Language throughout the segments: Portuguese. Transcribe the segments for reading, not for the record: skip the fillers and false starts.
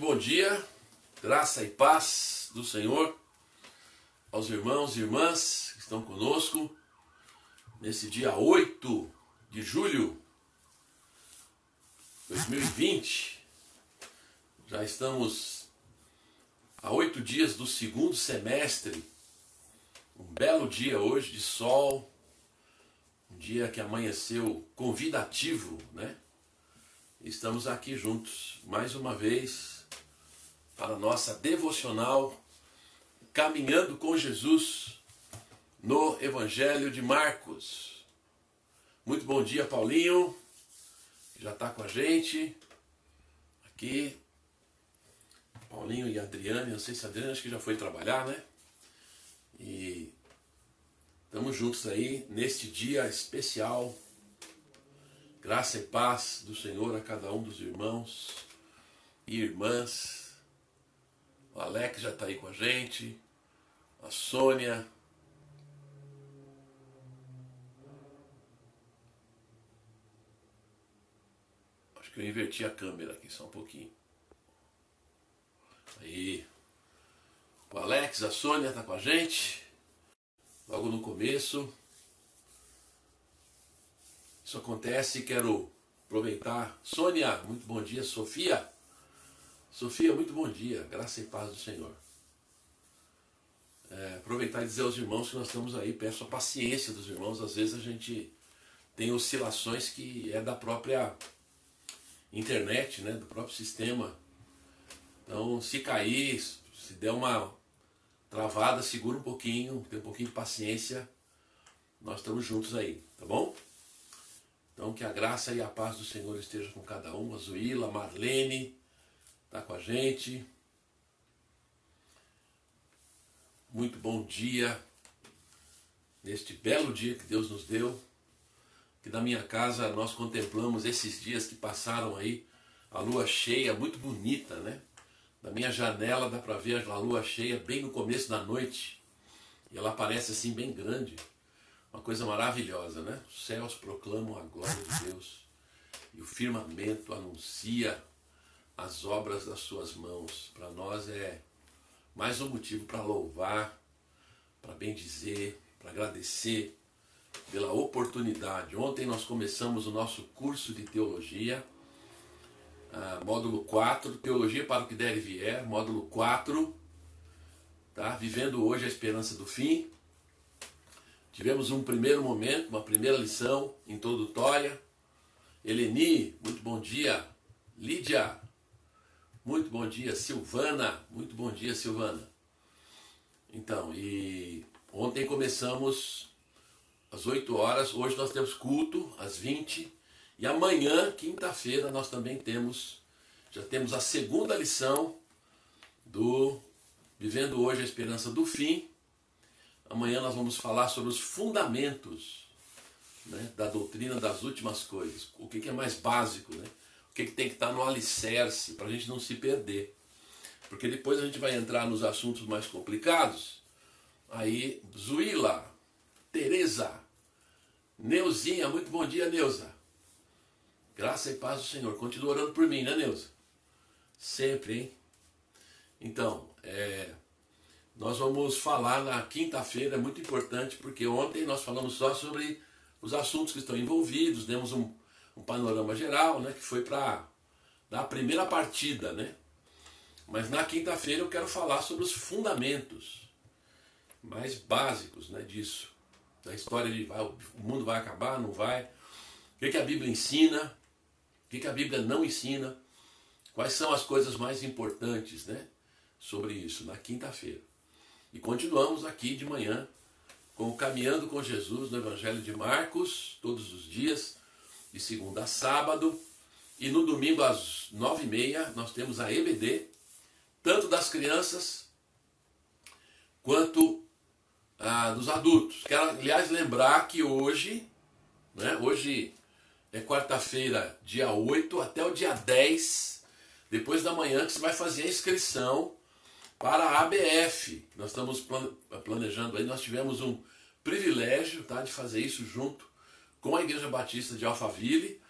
bom dia, graça e paz do Senhor aos irmãos e irmãs que estão conosco nesse dia 8 de julho de 2020. Já estamos a 8 dias do segundo semestre, um belo dia hoje de sol, um dia que amanheceu convidativo, né? Estamos aqui juntos, mais uma vez, para a nossa devocional, caminhando com Jesus no Evangelho de Marcos. Muito bom dia, Paulinho, que já está com a gente aqui. Paulinho e Adriane, não sei se a Adriane acho que já foi trabalhar, né? E estamos juntos aí neste dia especial. Graça e paz do Senhor a cada um dos irmãos e irmãs. O Alex já está aí com a gente. A Sônia. Acho que eu inverti a câmera aqui só um pouquinho. Aí. O Alex, a Sônia está com a gente. Logo no começo. Isso acontece e quero aproveitar. Sônia, muito bom dia. Sofia, muito bom dia. Graça e paz do Senhor. Aproveitar e dizer aos irmãos que nós estamos aí. Peço a paciência dos irmãos. Às vezes a gente tem oscilações que é da própria internet, né? Do próprio sistema. Então, se cair, se der uma travada, segura um pouquinho. Tem um pouquinho de paciência. Nós estamos juntos aí, tá bom? Então que a graça e a paz do Senhor estejam com cada um. A Zuíla, a Marlene está com a gente. Muito bom dia neste belo dia que Deus nos deu. Que na minha casa nós contemplamos esses dias que passaram aí, a lua cheia, muito bonita, né? Da minha janela dá para ver a lua cheia bem no começo da noite. E ela aparece assim bem grande. Uma coisa maravilhosa, né? Os céus proclamam a glória de Deus e o firmamento anuncia as obras das suas mãos. Para nós é mais um motivo para louvar, para bendizer, para agradecer pela oportunidade. Ontem nós começamos o nosso curso de teologia, módulo 4, Teologia para o que der e vier, módulo 4, tá? Vivendo hoje a esperança do fim. Tivemos um primeiro momento, uma primeira lição introdutória. Eleni, muito bom dia. Lídia, muito bom dia. Silvana, muito bom dia, Silvana. Então, e ontem começamos às 8 horas, hoje nós temos culto às 20. E amanhã, quinta-feira, nós também já temos a segunda lição do Vivendo Hoje a Esperança do Fim. Amanhã nós vamos falar sobre os fundamentos, né, da doutrina das últimas coisas. O que é mais básico, né? O que tem que estar no alicerce para a gente não se perder. Porque depois a gente vai entrar nos assuntos mais complicados. Aí, Zuíla, Tereza, Neuzinha, muito bom dia, Neuza. Graça e paz do Senhor. Continua orando por mim, né, Neuza? Sempre, hein? Então, nós vamos falar na quinta-feira, é muito importante, porque ontem nós falamos só sobre os assuntos que estão envolvidos, demos um panorama geral, né, que foi para dar a primeira partida, né? Mas na quinta-feira eu quero falar sobre os fundamentos mais básicos, né, disso. Da história de o mundo vai acabar, não vai. O que a Bíblia ensina, o que a Bíblia não ensina, quais são as coisas mais importantes, né, sobre isso, na quinta-feira. E continuamos aqui de manhã com o Caminhando com Jesus no Evangelho de Marcos, todos os dias, de segunda a sábado. E no domingo às 9h30 nós temos a EBD, tanto das crianças quanto dos adultos. Quero, aliás, lembrar que hoje, né, hoje é quarta-feira, dia 8, até o dia 10, depois da manhã, que você vai fazer a inscrição para a ABF. Nós estamos planejando aí, nós tivemos um privilégio, tá, de fazer isso junto com a Igreja Batista de Alphaville.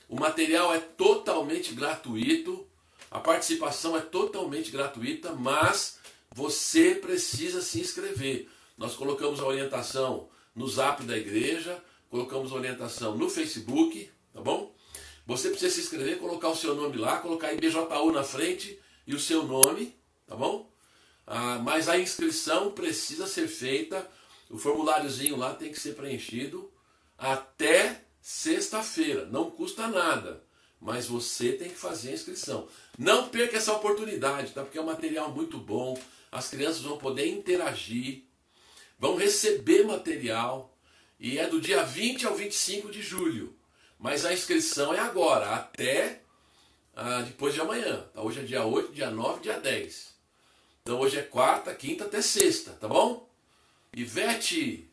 O material é totalmente gratuito. A participação é totalmente gratuita, mas você precisa se inscrever. Nós colocamos a orientação no Zap da igreja, colocamos a orientação no Facebook, tá bom? Você precisa se inscrever, colocar o seu nome lá, colocar IBJU na frente e o seu nome, tá bom? Mas a inscrição precisa ser feita, o formuláriozinho lá tem que ser preenchido até sexta-feira, não custa nada, mas você tem que fazer a inscrição. Não perca essa oportunidade, tá? Porque é um material muito bom, as crianças vão poder interagir, vão receber material, e é do dia 20 ao 25 de julho, mas a inscrição é agora, até depois de amanhã, tá? Hoje é dia 8, dia 9, dia 10. Então hoje é quarta, quinta até sexta, tá bom? Ivete,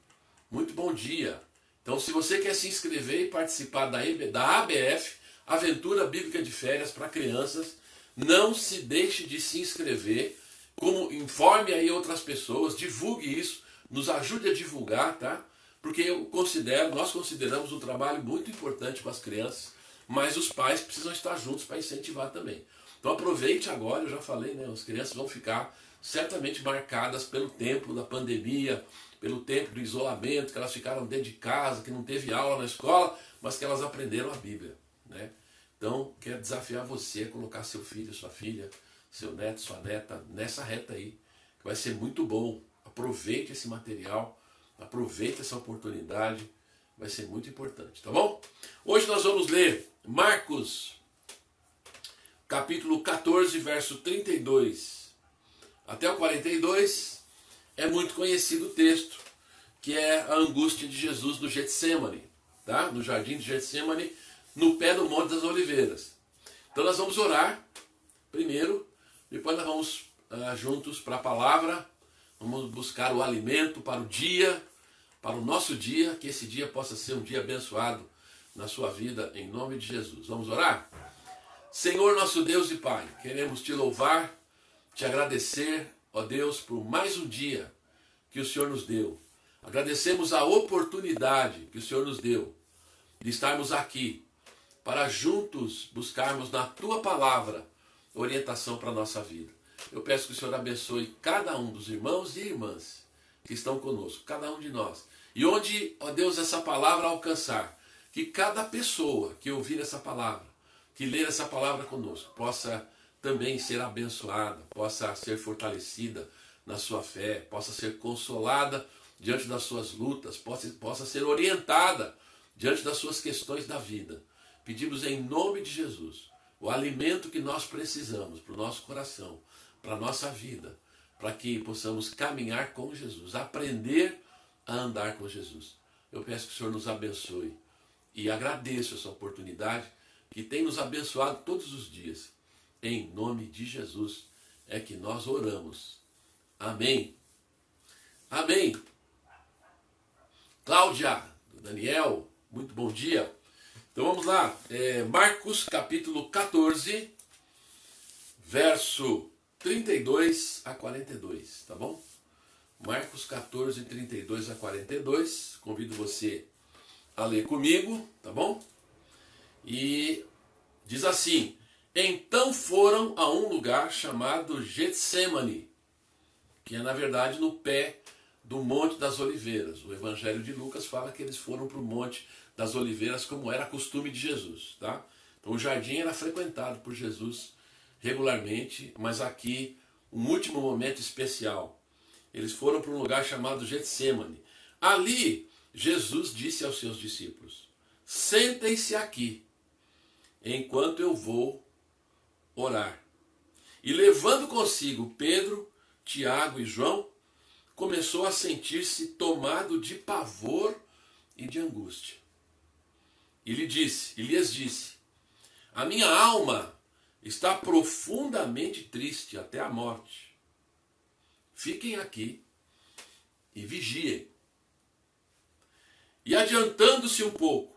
muito bom dia. Então se você quer se inscrever e participar da ABF, Aventura Bíblica de Férias para Crianças, não se deixe de se inscrever, informe aí outras pessoas, divulgue isso, nos ajude a divulgar, tá? Porque nós consideramos um trabalho muito importante com as crianças, mas os pais precisam estar juntos para incentivar também. Então aproveite agora, eu já falei, né? As crianças vão ficar certamente marcadas pelo tempo da pandemia, pelo tempo do isolamento, que elas ficaram dentro de casa, que não teve aula na escola, mas que elas aprenderam a Bíblia, né? Então, quero desafiar você a colocar seu filho, sua filha, seu neto, sua neta nessa reta aí, que vai ser muito bom. Aproveite esse material, aproveite essa oportunidade, vai ser muito importante, tá bom? Hoje nós vamos ler Marcos, capítulo 14, verso 32 até o 42, é muito conhecido o texto, que é a angústia de Jesus no Getsemane, tá? No jardim de Getsemane, no pé do Monte das Oliveiras. Então nós vamos orar primeiro, depois nós vamos juntos para a palavra, vamos buscar o alimento para o dia, para o nosso dia, que esse dia possa ser um dia abençoado na sua vida, em nome de Jesus. Vamos orar? Senhor nosso Deus e Pai, queremos te louvar, te agradecer, ó Deus, por mais um dia que o Senhor nos deu. Agradecemos a oportunidade que o Senhor nos deu de estarmos aqui para juntos buscarmos na Tua Palavra orientação para a nossa vida. Eu peço que o Senhor abençoe cada um dos irmãos e irmãs que estão conosco, cada um de nós. E onde, ó Deus, essa palavra alcançar, que cada pessoa que ouvir essa palavra, que ler essa palavra conosco, possa também ser abençoada, possa ser fortalecida na sua fé, possa ser consolada diante das suas lutas, possa ser orientada diante das suas questões da vida. Pedimos em nome de Jesus o alimento que nós precisamos para o nosso coração, para a nossa vida, para que possamos caminhar com Jesus, aprender a andar com Jesus. Eu peço que o Senhor nos abençoe e agradeço essa oportunidade que tem nos abençoado todos os dias. Em nome de Jesus é que nós oramos. Amém. Amém. Cláudia, Daniel, muito bom dia. Então vamos lá. Marcos capítulo 14, verso 32 a 42, tá bom? Marcos 14, 32 a 42. Convido você a ler comigo, tá bom? E diz assim: então foram a um lugar chamado Getsemane, que é na verdade no pé do Monte das Oliveiras. O Evangelho de Lucas fala que eles foram para o Monte das Oliveiras como era costume de Jesus, tá? Então o jardim era frequentado por Jesus regularmente, mas aqui um último momento especial. Eles foram para um lugar chamado Getsemane. Ali Jesus disse aos seus discípulos: sentem-se aqui, enquanto eu vou orar. E levando consigo Pedro, Tiago e João, começou a sentir-se tomado de pavor e de angústia. E lhes disse: a minha alma está profundamente triste até a morte. Fiquem aqui e vigiem. E adiantando-se um pouco,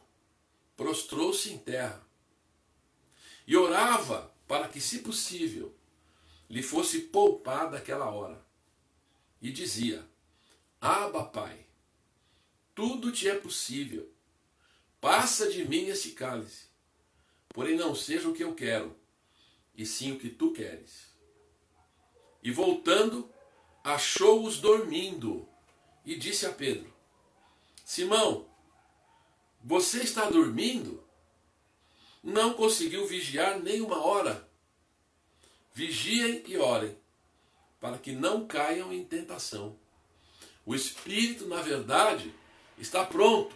prostrou-se em terra e orava para que, se possível, lhe fosse poupada aquela hora. E dizia: Abba, Pai, tudo te é possível. Passa de mim esse cálice, porém não seja o que eu quero, e sim o que tu queres. E voltando, achou-os dormindo, e disse a Pedro: Simão, você está dormindo? Não conseguiu vigiar nem uma hora? Vigiem e orem, para que não caiam em tentação. O espírito, na verdade, está pronto,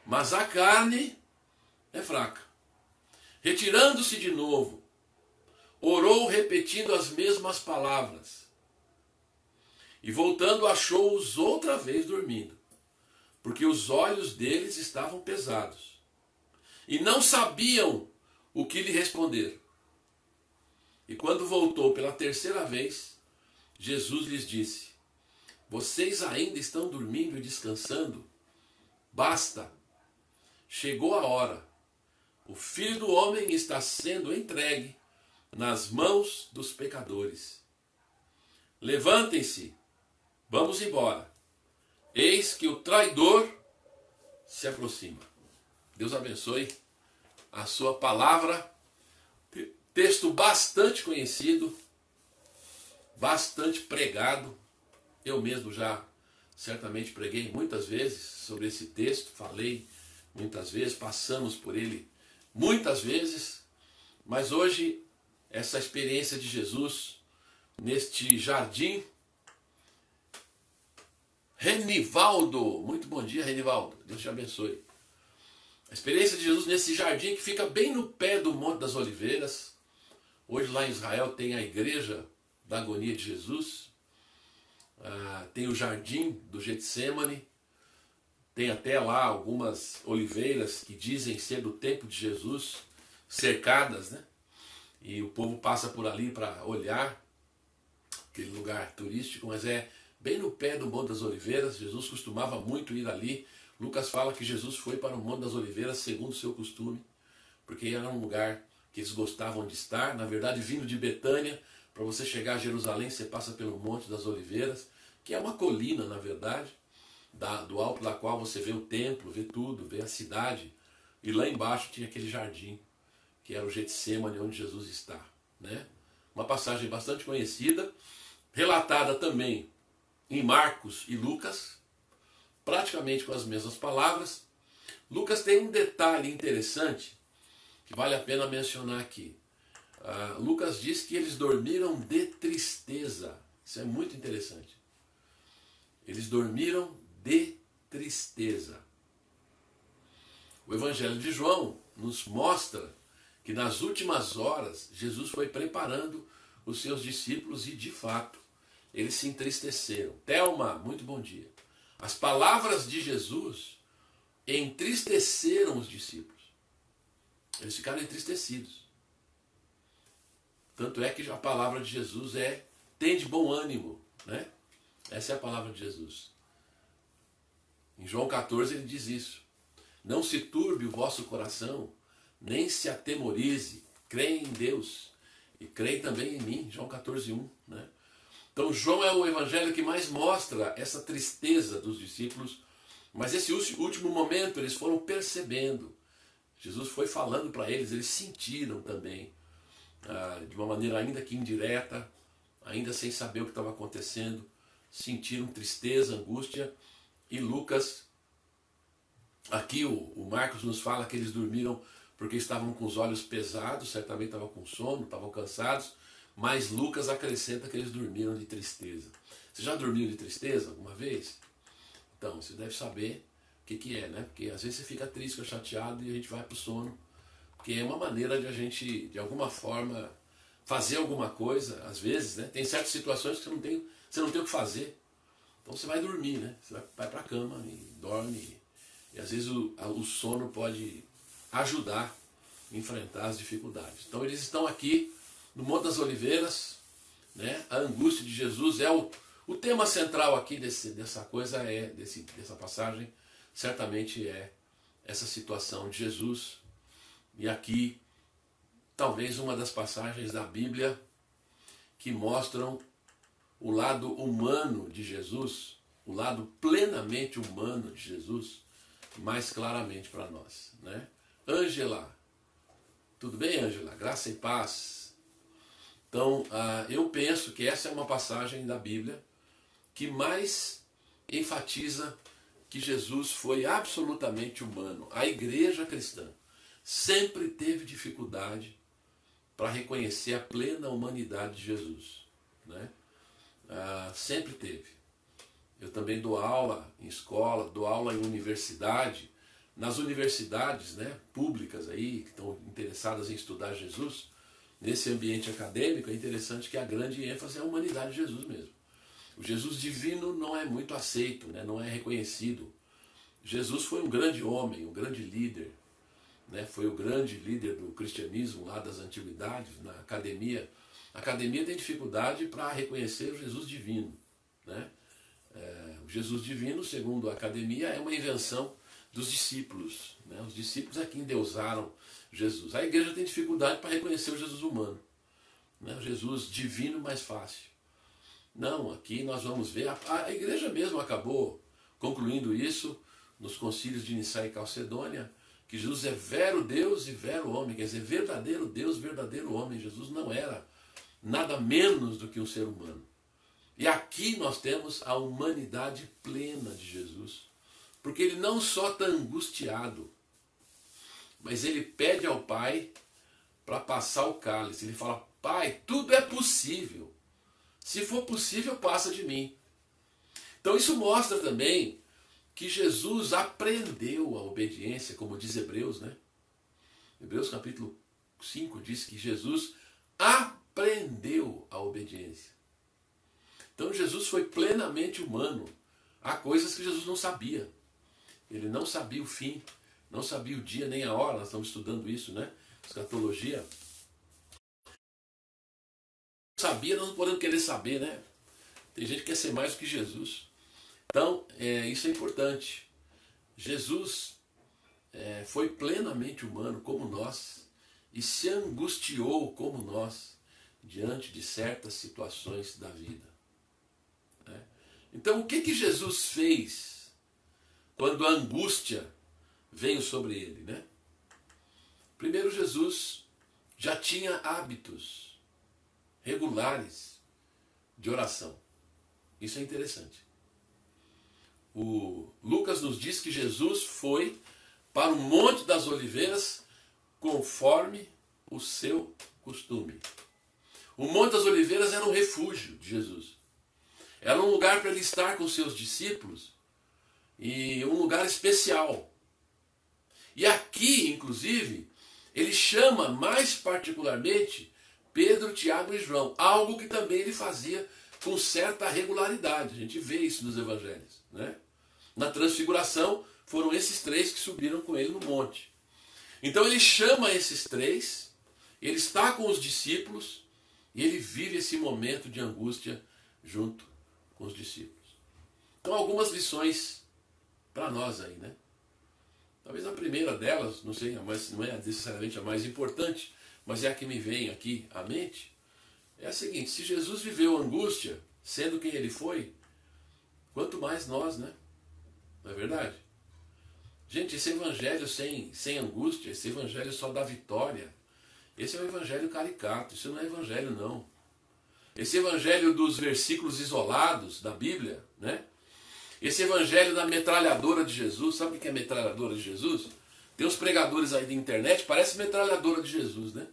mas a carne é fraca. Retirando-se de novo, orou repetindo as mesmas palavras. E voltando, achou-os outra vez dormindo, porque os olhos deles estavam pesados. E não sabiam o que lhe responder. E quando voltou pela terceira vez, Jesus lhes disse: Vocês ainda estão dormindo e descansando? Basta! Chegou a hora. O Filho do Homem está sendo entregue nas mãos dos pecadores. Levantem-se, vamos embora. Eis que o traidor se aproxima. Deus abençoe a sua palavra. Texto bastante conhecido, bastante pregado. Eu mesmo já certamente preguei muitas vezes sobre esse texto, falei muitas vezes, passamos por ele muitas vezes, mas hoje essa experiência de Jesus neste jardim. Renivaldo, muito bom dia, Renivaldo, Deus te abençoe. A experiência de Jesus nesse jardim que fica bem no pé do Monte das Oliveiras. Hoje lá em Israel tem a igreja da agonia de Jesus, tem o jardim do Getsêmani, tem até lá algumas oliveiras que dizem ser do tempo de Jesus, cercadas, né? E o povo passa por ali para olhar aquele lugar turístico, mas é bem no pé do Monte das Oliveiras. Jesus costumava muito ir ali. Lucas fala que Jesus foi para o Monte das Oliveiras segundo o seu costume, porque era um lugar que eles gostavam de estar. Na verdade, vindo de Betânia, para você chegar a Jerusalém, você passa pelo Monte das Oliveiras, que é uma colina, na verdade, do alto da qual você vê o templo, vê tudo, vê a cidade. E lá embaixo tinha aquele jardim, que era o Getsêmani, onde Jesus está, né? Uma passagem bastante conhecida, relatada também em Marcos e Lucas, praticamente com as mesmas palavras. Lucas tem um detalhe interessante que vale a pena mencionar aqui. Lucas diz que eles dormiram de tristeza. Isso é muito interessante. Eles dormiram de tristeza. O Evangelho de João nos mostra que nas últimas horas Jesus foi preparando os seus discípulos e, de fato, eles se entristeceram. Thelma, muito bom dia. As palavras de Jesus entristeceram os discípulos. Eles ficaram entristecidos. Tanto é que a palavra de Jesus é: tende bom ânimo, né? Essa é a palavra de Jesus. Em João 14 ele diz isso: não se turbe o vosso coração, nem se atemorize, creem em Deus e creem também em mim. João 14:1, né? Então João é o evangelho que mais mostra essa tristeza dos discípulos, mas esse último momento eles foram percebendo. Jesus foi falando para eles, eles sentiram também, de uma maneira ainda que indireta, ainda sem saber o que estava acontecendo, sentiram tristeza, angústia. E Lucas, aqui o Marcos nos fala que eles dormiram porque estavam com os olhos pesados, certamente estavam com sono, estavam cansados, mas Lucas acrescenta que eles dormiram de tristeza. Você já dormiu de tristeza alguma vez? Então, você deve saber o que é, né? Porque às vezes você fica triste, fica chateado e a gente vai para o sono, porque é uma maneira de a gente, de alguma forma, fazer alguma coisa, às vezes, né? Tem certas situações que você não tem o que fazer. Então você vai dormir, né? Você vai para a cama e dorme. E às vezes o sono pode ajudar a enfrentar as dificuldades. Então eles estão aqui no Monte das Oliveiras, né? A angústia de Jesus é o tema central aqui dessa coisa, dessa passagem, certamente é essa situação de Jesus. E aqui, talvez uma das passagens da Bíblia que mostram o lado humano de Jesus, o lado plenamente humano de Jesus, mais claramente para nós, né? Ângela, tudo bem, Ângela? Graça e paz. Então, eu penso que essa é uma passagem da Bíblia que mais enfatiza que Jesus foi absolutamente humano. A igreja cristã sempre teve dificuldade para reconhecer a plena humanidade de Jesus, né? Sempre teve. Eu também dou aula em escola, dou aula em universidade. Nas universidades, né, públicas aí, que estão interessadas em estudar Jesus, nesse ambiente acadêmico, é interessante que a grande ênfase é a humanidade de Jesus mesmo. O Jesus divino não é muito aceito, né, não é reconhecido. Jesus foi um grande homem, um grande líder, né, foi o grande líder do cristianismo lá das antiguidades, na academia. A academia tem dificuldade para reconhecer o Jesus divino, né? O Jesus divino, segundo a academia, é uma invenção dos discípulos, né? Os discípulos é que endeusaram Jesus. A igreja tem dificuldade para reconhecer o Jesus humano, né? O Jesus divino mais fácil. Não, aqui nós vamos ver, a igreja mesmo acabou concluindo isso nos concílios de Nicéia e Calcedônia, que Jesus é vero Deus e vero homem, quer dizer, verdadeiro Deus, verdadeiro homem. Jesus não era nada menos do que um ser humano. E aqui nós temos a humanidade plena de Jesus, porque ele não só está angustiado, mas ele pede ao Pai para passar o cálice. Ele fala: Pai, tudo é possível. Se for possível, passa de mim. Então isso mostra também que Jesus aprendeu a obediência, como diz Hebreus, né? Hebreus capítulo 5 diz que Jesus aprendeu a obediência. Então Jesus foi plenamente humano. Há coisas que Jesus não sabia. Ele não sabia o fim, não sabia o dia nem a hora. Nós estamos estudando isso, né? Escatologia. Sabia, nós não podemos querer saber, né? Tem gente que quer ser mais do que Jesus. Então, isso é importante. Jesus foi plenamente humano como nós e se angustiou como nós diante de certas situações da vida. Então, o que Jesus fez quando a angústia veio sobre ele, né? Primeiro, Jesus já tinha hábitos regulares de oração. Isso é interessante. O Lucas nos diz que Jesus foi para o Monte das Oliveiras conforme o seu costume. O Monte das Oliveiras era um refúgio de Jesus. Era um lugar para ele estar com seus discípulos e um lugar especial. E aqui, inclusive, ele chama mais particularmente Pedro, Tiago e João, algo que também ele fazia com certa regularidade. A gente vê isso nos evangelhos, né? Na transfiguração, foram esses três que subiram com ele no monte. Então ele chama esses três, ele está com os discípulos e ele vive esse momento de angústia junto com os discípulos. Então, algumas lições para nós aí, né? Talvez a primeira delas, não sei, não é necessariamente a mais importante, mas é a que me vem aqui à mente, é a seguinte: se Jesus viveu angústia, sendo quem ele foi, quanto mais nós, né? Não é verdade? Gente, esse evangelho sem angústia, esse evangelho só dá vitória, esse é um evangelho caricato, isso não é evangelho não. Esse evangelho dos versículos isolados da Bíblia, né? Esse evangelho da metralhadora de Jesus, sabe o que é metralhadora de Jesus? Tem uns pregadores aí da internet, parece metralhadora de Jesus, né?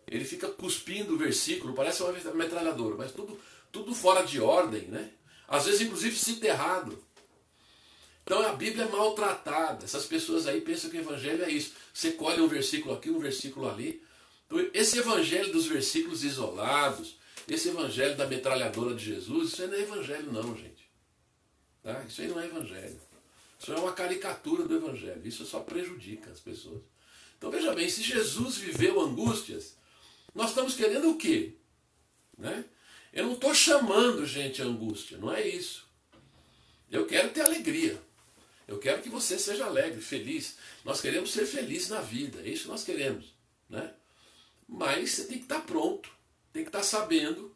Ele fica cuspindo o versículo, parece uma metralhadora, mas tudo fora de ordem, né? Às vezes, inclusive, cita errado. Então a Bíblia é maltratada. Essas pessoas aí pensam que o evangelho é isso. Você colhe um versículo aqui, um versículo ali. Então, esse evangelho dos versículos isolados, esse evangelho da metralhadora de Jesus, isso aí não é evangelho não, gente. Tá? Isso aí não é evangelho. Isso é uma caricatura do evangelho. Isso só prejudica as pessoas. Então veja bem, se Jesus viveu angústias, nós estamos querendo o quê? Né? Eu não estou chamando, gente, a angústia. Não é isso. Eu quero ter alegria. Eu quero que você seja alegre, feliz. Nós queremos ser felizes na vida. É isso que nós queremos. Né? Mas você tem que estar pronto. Tem que estar sabendo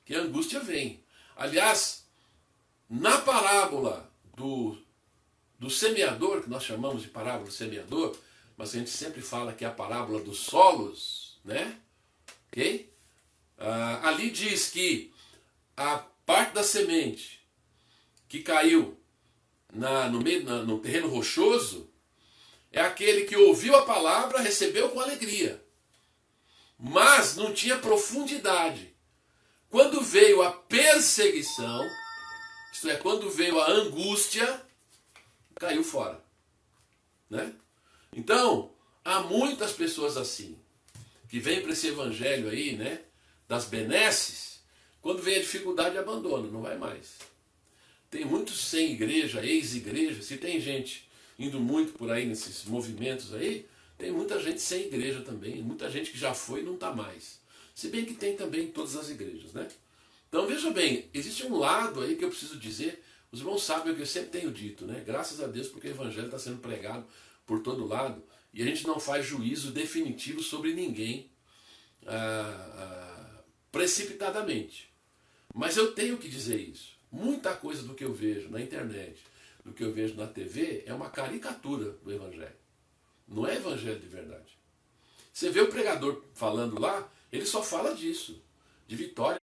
que a angústia vem. Aliás, na parábola do semeador, que nós chamamos de parábola do semeador, mas a gente sempre fala que é a parábola dos solos, né? Ok? ali diz que a parte da semente que caiu no terreno rochoso é aquele que ouviu a palavra, recebeu com alegria, mas não tinha profundidade. Quando veio a perseguição, isto é, quando veio a angústia, caiu fora, né? Então, há muitas pessoas assim, que vêm para esse evangelho aí, né, das benesses, quando vem a dificuldade abandona, não vai mais. Tem muitos sem igreja, ex-igreja, se tem gente indo muito por aí nesses movimentos aí, tem muita gente sem igreja também, muita gente que já foi e não está mais. Se bem que tem também em todas as igrejas, né? Então veja bem, existe um lado aí que eu preciso dizer, os irmãos sabem o que eu sempre tenho dito, né? Graças a Deus porque o evangelho está sendo pregado por todo lado e a gente não faz juízo definitivo sobre ninguém precipitadamente. Mas eu tenho que dizer isso. Muita coisa do que eu vejo na internet, do que eu vejo na TV, é uma caricatura do evangelho. Não é evangelho de verdade. Você vê o pregador falando lá, ele só fala disso, de vitória.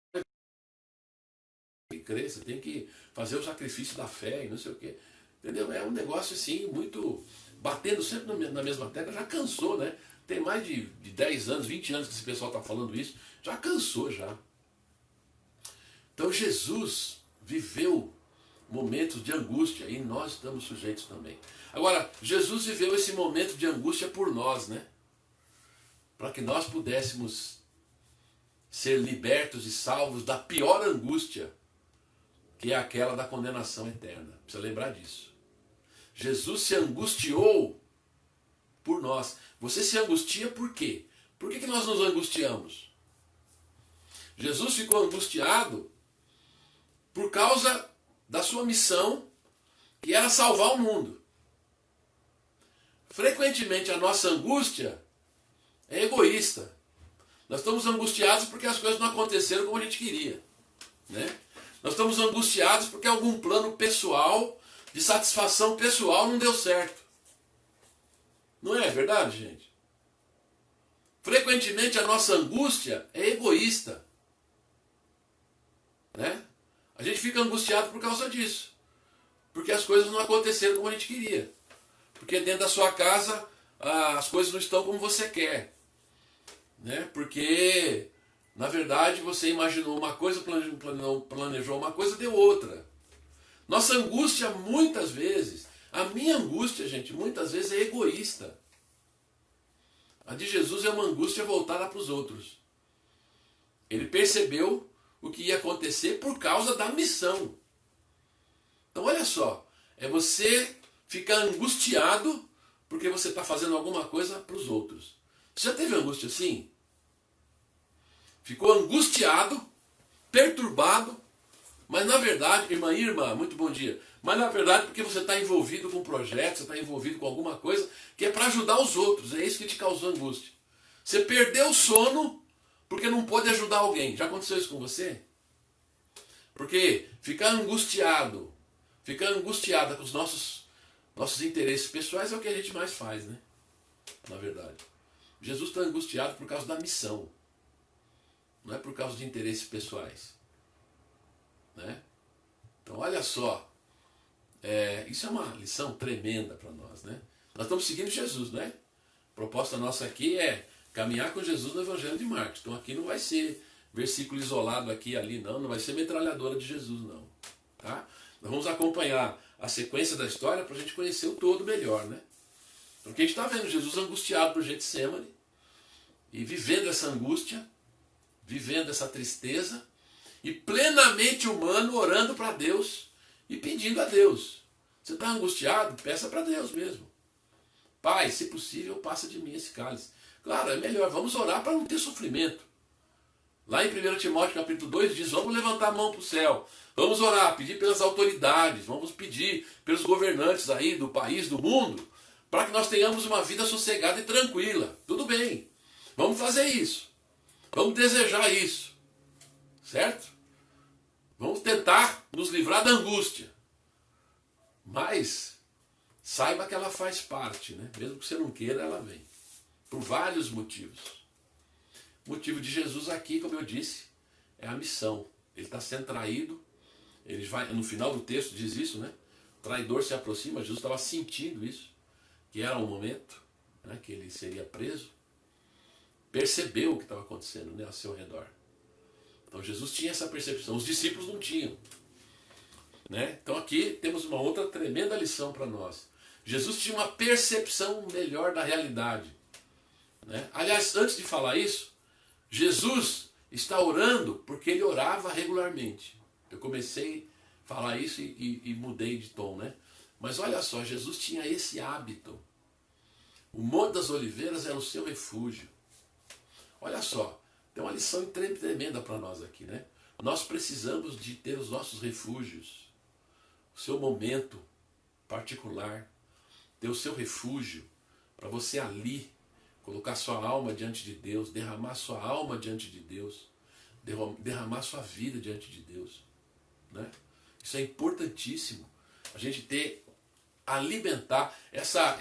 Você tem que fazer o sacrifício da fé e não sei o quê. Entendeu? É um negócio assim, muito... batendo sempre na mesma tecla, já cansou, né? Tem mais de 10 anos, 20 anos que esse pessoal está falando isso, já cansou já. Então Jesus viveu momentos de angústia e nós estamos sujeitos também. Agora, Jesus viveu esse momento de angústia por nós, né? Para que nós pudéssemos ser libertos e salvos da pior angústia, que é aquela da condenação eterna. Precisa lembrar disso. Jesus se angustiou por nós. Você se angustia por quê? Por que nós nos angustiamos? Jesus ficou angustiado por causa da sua missão, que era salvar o mundo. Frequentemente a nossa angústia é egoísta. Nós estamos angustiados porque as coisas não aconteceram como a gente queria, né? Nós estamos angustiados porque algum plano pessoal, de satisfação pessoal, não deu certo. Não é verdade, gente? Frequentemente a nossa angústia é egoísta, né? A gente fica angustiado por causa disso. Porque as coisas não aconteceram como a gente queria. Porque dentro da sua casa as coisas não estão como você quer, né? Porque, na verdade, você imaginou uma coisa, planejou uma coisa, deu outra. Nossa angústia, muitas vezes, a minha angústia, gente, muitas vezes é egoísta. A de Jesus é uma angústia voltada para os outros. Ele percebeu o que ia acontecer por causa da missão. Então, olha só, é você ficar angustiado porque você está fazendo alguma coisa para os outros. Você já teve angústia assim? Ficou angustiado, perturbado, mas na verdade, irmã Irma, muito bom dia, mas na verdade porque você está envolvido com um projeto, você está envolvido com alguma coisa que é para ajudar os outros, é isso que te causou angústia. Você perdeu o sono porque não pôde ajudar alguém. Já aconteceu isso com você? Porque ficar angustiada com os nossos interesses pessoais é o que a gente mais faz, né? Na verdade. Jesus está angustiado por causa da missão. Não é por causa de interesses pessoais. Né? Então, olha só. Isso é uma lição tremenda para nós, né? Nós estamos seguindo Jesus, né? A proposta nossa aqui é caminhar com Jesus no Evangelho de Marcos. Então, aqui não vai ser versículo isolado aqui e ali, não vai ser metralhadora de Jesus, não. Tá? Nós vamos acompanhar a sequência da história para a gente conhecer o todo melhor, né? Então, a gente está vendo Jesus angustiado por Getsemane e vivendo essa angústia, vivendo essa tristeza e plenamente humano, orando para Deus e pedindo a Deus. Você está angustiado? Peça para Deus mesmo. Pai, se possível, passa de mim esse cálice. Claro, é melhor, vamos orar para não ter sofrimento. Lá em 1 Timóteo capítulo 2 diz, vamos levantar a mão para o céu, vamos orar, pedir pelas autoridades, vamos pedir pelos governantes aí do país, do mundo, para que nós tenhamos uma vida sossegada e tranquila. Tudo bem, vamos fazer isso, vamos desejar isso, certo? Vamos tentar nos livrar da angústia, mas saiba que ela faz parte, né? Mesmo que você não queira, ela vem, por vários motivos. O motivo de Jesus aqui, como eu disse, é a missão. Ele está sendo traído, ele vai, no final do texto diz isso, né? O traidor se aproxima, Jesus estava sentindo isso, que era o momento, né, que ele seria preso. Percebeu o que estava acontecendo, né, ao seu redor. Então Jesus tinha essa percepção, os discípulos não tinham. Né? Então aqui temos uma outra tremenda lição para nós. Jesus tinha uma percepção melhor da realidade. Né? Aliás, antes de falar isso, Jesus está orando porque ele orava regularmente. Eu comecei a falar isso e mudei de tom, né? Mas olha só, Jesus tinha esse hábito. O Monte das Oliveiras era o seu refúgio. Olha só, tem uma lição tremenda para nós aqui, né? Nós precisamos de ter os nossos refúgios, o seu momento particular, ter o seu refúgio, para você ali colocar sua alma diante de Deus, derramar sua alma diante de Deus, derramar sua vida diante de Deus. Né? Isso é importantíssimo. A gente ter, alimentar essa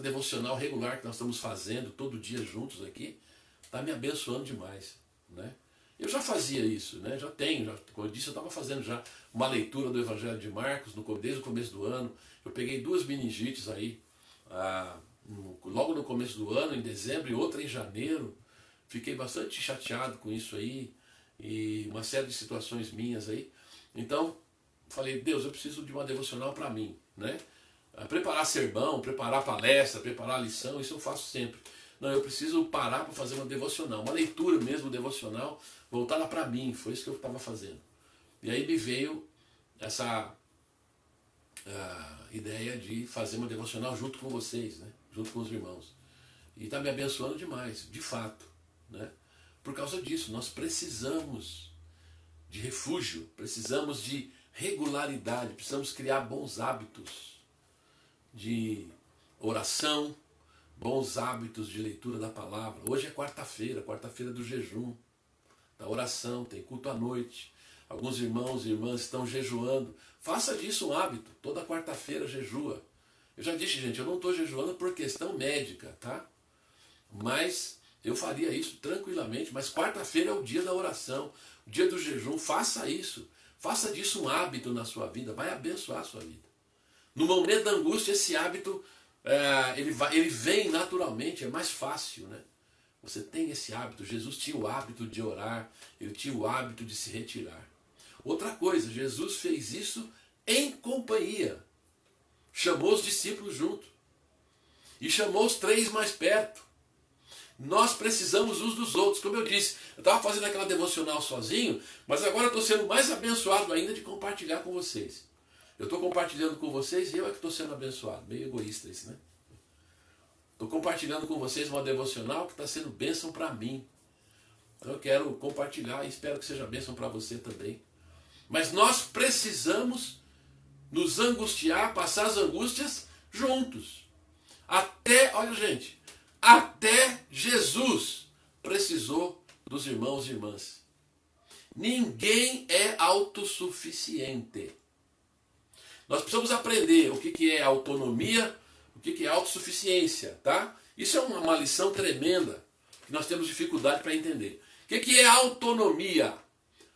devocional regular que nós estamos fazendo todo dia juntos aqui, está me abençoando demais. Né? Eu já fazia isso, né? Como eu disse, eu estava fazendo já uma leitura do Evangelho de Marcos desde o começo do ano. Eu peguei 2 meningites aí, logo no começo do ano, em dezembro, e outra em janeiro. Fiquei bastante chateado com isso aí, e uma série de situações minhas aí. Então, falei, Deus, eu preciso de uma devocional para mim, né? Preparar sermão, preparar palestra, preparar lição, isso eu faço sempre. Não, eu preciso parar para fazer uma devocional, uma leitura mesmo devocional, voltada para mim, foi isso que eu estava fazendo. E aí me veio essa ideia de fazer uma devocional junto com vocês, né? Junto com os irmãos. E está me abençoando demais, de fato. Né? Por causa disso, nós precisamos de refúgio, precisamos de regularidade, precisamos criar bons hábitos de oração, bons hábitos de leitura da palavra. Hoje é quarta-feira do jejum, da oração, tem culto à noite. Alguns irmãos e irmãs estão jejuando. Faça disso um hábito. Toda quarta-feira jejua. Eu já disse, gente, eu não estou jejuando por questão médica, tá? Mas eu faria isso tranquilamente. Mas quarta-feira é o dia da oração, o dia do jejum. Faça isso. Faça disso um hábito na sua vida. Vai abençoar a sua vida. No momento da angústia, esse hábito ele vem naturalmente, é mais fácil, né? Você tem esse hábito. Jesus tinha o hábito de orar, ele tinha o hábito de se retirar. Outra coisa, Jesus fez isso em companhia. Chamou os discípulos junto. E chamou os 3 mais perto. Nós precisamos uns dos outros. Como eu disse, eu estava fazendo aquela devocional sozinho, mas agora estou sendo mais abençoado ainda de compartilhar com vocês. Eu estou compartilhando com vocês e eu é que estou sendo abençoado. Meio egoísta isso, né? Estou compartilhando com vocês uma devocional que está sendo bênção para mim. Então eu quero compartilhar e espero que seja bênção para você também. Mas nós precisamos nos angustiar, passar as angústias juntos. Olha gente, até Jesus precisou dos irmãos e irmãs. Ninguém é autossuficiente. Nós precisamos aprender o que é autonomia, o que é autossuficiência, tá? Isso é uma lição tremenda que nós temos dificuldade para entender. O que é autonomia?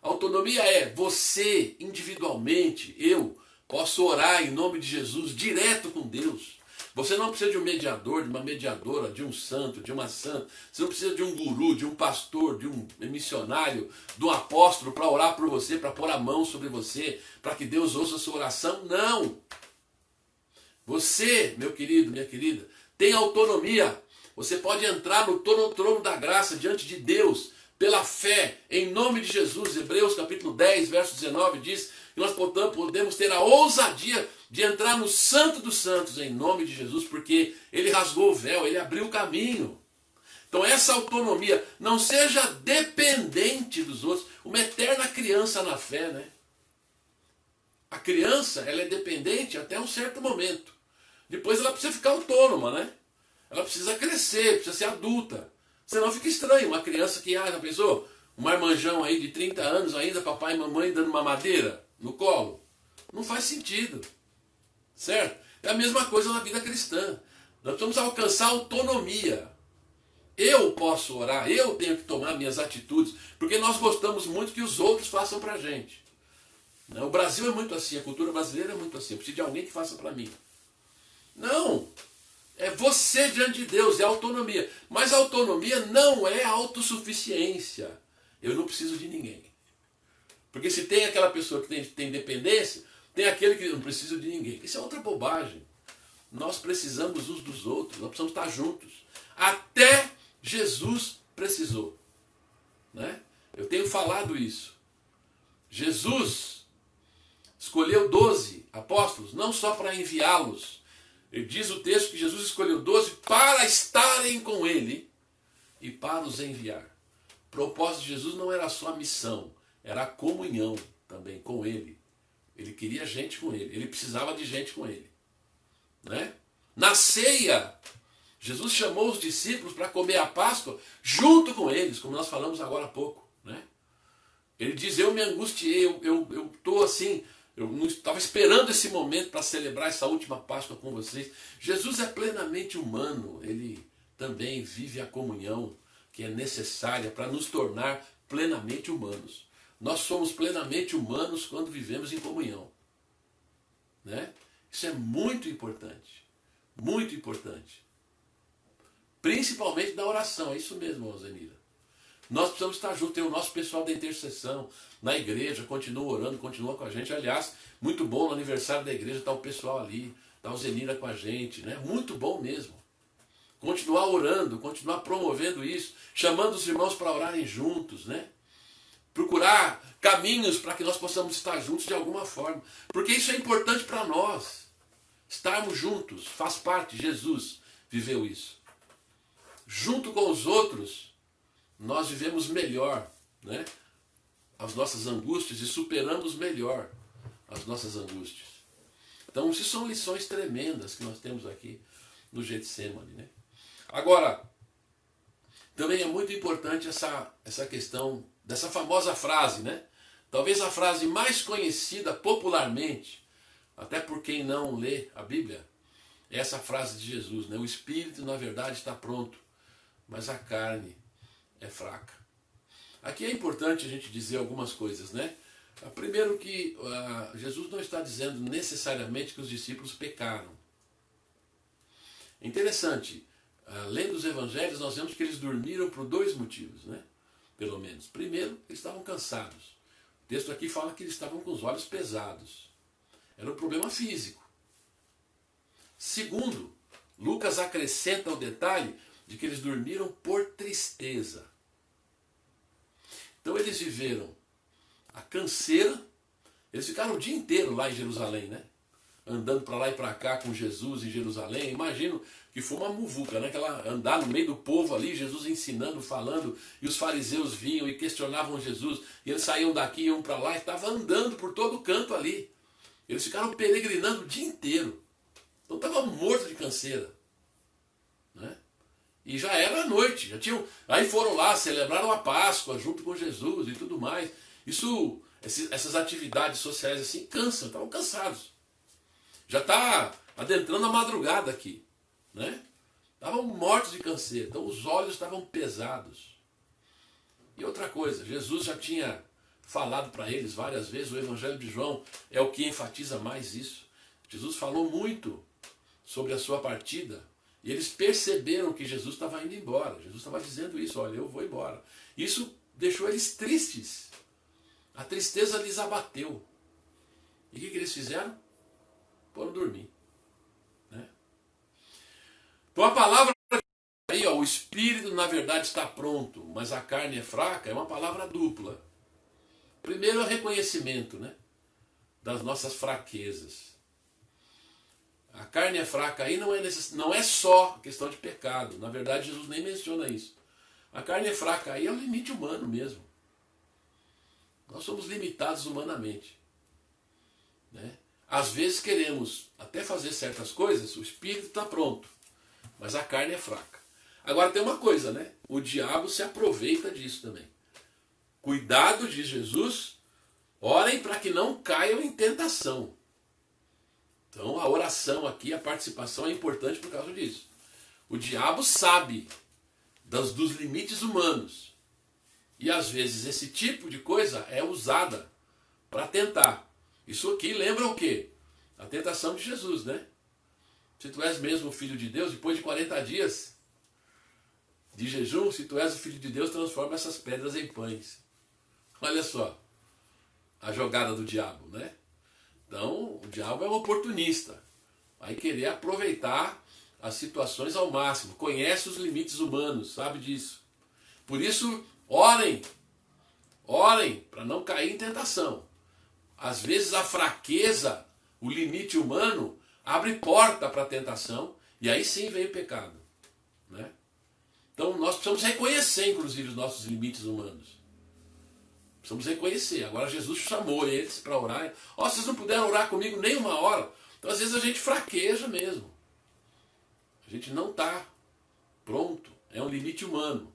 Autonomia é você, individualmente, eu, posso orar em nome de Jesus direto com Deus. Você não precisa de um mediador, de uma mediadora, de um santo, de uma santa. Você não precisa de um guru, de um pastor, de um missionário, de um apóstolo para orar por você, para pôr a mão sobre você, para que Deus ouça a sua oração. Não! Você, meu querido, minha querida, tem autonomia. Você pode entrar no trono da graça diante de Deus, pela fé, em nome de Jesus. Hebreus capítulo 10, verso 19 diz que nós, portanto, podemos ter a ousadia de entrar no Santo dos Santos em nome de Jesus, porque Ele rasgou o véu, Ele abriu o caminho. Então essa autonomia, não seja dependente dos outros. Uma eterna criança na fé, né? A criança, ela é dependente até um certo momento. Depois ela precisa ficar autônoma, né? Ela precisa crescer, precisa ser adulta. Senão fica estranho, uma criança que, já pensou? Um marmanjão aí de 30 anos ainda, papai e mamãe dando uma madeira no colo. Não faz sentido. Certo? É a mesma coisa na vida cristã. Nós precisamos alcançar autonomia. Eu posso orar, eu tenho que tomar minhas atitudes, porque nós gostamos muito que os outros façam para a gente. O Brasil é muito assim, a cultura brasileira é muito assim. Eu preciso de alguém que faça para mim. Não! É você diante de Deus, é autonomia. Mas a autonomia não é autossuficiência. Eu não preciso de ninguém. Porque se tem aquela pessoa que tem dependência, tem aquele que não precisa de ninguém. Isso é outra bobagem. Nós precisamos uns dos outros, nós precisamos estar juntos. Até Jesus precisou. Né? Eu tenho falado isso. Jesus escolheu 12 apóstolos, não só para enviá-los. Ele diz o texto que Jesus escolheu 12 para estarem com ele e para os enviar. O propósito de Jesus não era só a missão, era a comunhão também com ele. Ele queria gente com ele, ele precisava de gente com ele. Né? Na ceia, Jesus chamou os discípulos para comer a Páscoa junto com eles, como nós falamos agora há pouco. Né? Ele diz, eu me angustiei, eu estou assim, eu não estava esperando esse momento para celebrar essa última Páscoa com vocês. Jesus é plenamente humano, ele também vive a comunhão que é necessária para nos tornar plenamente humanos. Nós somos plenamente humanos quando vivemos em comunhão. Né? Isso é muito importante. Muito importante. Principalmente da oração. É isso mesmo, Zenira. Nós precisamos estar juntos. Tem o nosso pessoal da intercessão na igreja. Continua orando, continua com a gente. Aliás, muito bom no aniversário da igreja. Está o pessoal ali. Está o Zenira com a gente. Né? Muito bom mesmo. Continuar orando, continuar promovendo isso. Chamando os irmãos para orarem juntos. Né? Procurar caminhos para que nós possamos estar juntos de alguma forma. Porque isso é importante para nós. Estarmos juntos, faz parte, Jesus viveu isso. Junto com os outros, nós vivemos melhor, né? As nossas angústias e superamos melhor as nossas angústias. Então, isso são lições tremendas que nós temos aqui no Getsemane, né? Agora, também é muito importante essa questão dessa famosa frase, né? Talvez a frase mais conhecida popularmente, até por quem não lê a Bíblia, é essa frase de Jesus, né? O espírito, na verdade, está pronto, mas a carne é fraca. Aqui é importante a gente dizer algumas coisas, né? Primeiro que Jesus não está dizendo necessariamente que os discípulos pecaram. Interessante, lendo os evangelhos, nós vemos que eles dormiram por 2 motivos, né? Pelo menos. Primeiro, eles estavam cansados. O texto aqui fala que eles estavam com os olhos pesados. Era um problema físico. Segundo, Lucas acrescenta o detalhe de que eles dormiram por tristeza. Então eles viveram a canseira, eles ficaram o dia inteiro lá em Jerusalém, né? Andando para lá e para cá com Jesus em Jerusalém. Imagino que foi uma muvuca, né? Andar no meio do povo ali, Jesus ensinando, falando, e os fariseus vinham e questionavam Jesus, e eles saíam daqui, iam para lá, e estavam andando por todo canto ali. Eles ficaram peregrinando o dia inteiro. Então estavam mortos de canseira. Né? E já era a noite. Aí foram lá, celebraram a Páscoa junto com Jesus e tudo mais. Essas atividades sociais assim cansam, estavam cansados. Já está adentrando a madrugada aqui. Né? Estavam mortos de canseira. Então os olhos estavam pesados. E outra coisa, Jesus já tinha falado para eles várias vezes, o Evangelho de João é o que enfatiza mais isso. Jesus falou muito sobre a sua partida, e eles perceberam que Jesus estava indo embora. Jesus estava dizendo isso, olha, eu vou embora. Isso deixou eles tristes. A tristeza lhes abateu. E o que eles fizeram? Foram dormir. Né? Então a palavra aí, ó, o espírito na verdade está pronto, mas a carne é fraca, é uma palavra dupla. Primeiro é o reconhecimento, né, das nossas fraquezas. A carne é fraca aí não é só questão de pecado. Na verdade, Jesus nem menciona isso. A carne é fraca aí é o limite humano mesmo. Nós somos limitados humanamente. Né? Às vezes queremos até fazer certas coisas, o espírito está pronto, mas a carne é fraca. Agora tem uma coisa, né? O diabo se aproveita disso também. Cuidado, diz Jesus, orem para que não caiam em tentação. Então a oração aqui, a participação é importante por causa disso. O diabo sabe dos limites humanos. E às vezes esse tipo de coisa é usada para tentar. Isso aqui lembra o quê? A tentação de Jesus, né? Se tu és mesmo o Filho de Deus, depois de 40 dias de jejum, se tu és o Filho de Deus, transforma essas pedras em pães. Olha só a jogada do diabo, né? Então, o diabo é um oportunista. Vai querer aproveitar as situações ao máximo. Conhece os limites humanos, sabe disso. Por isso, orem para não cair em tentação. Às vezes a fraqueza, o limite humano, abre porta para a tentação, e aí sim vem o pecado, né? Então nós precisamos reconhecer, inclusive, os nossos limites humanos. Precisamos reconhecer. Agora Jesus chamou eles para orar. Ó, vocês não puderam orar comigo nem uma hora. Então às vezes a gente fraqueja mesmo. A gente não está pronto. É um limite humano.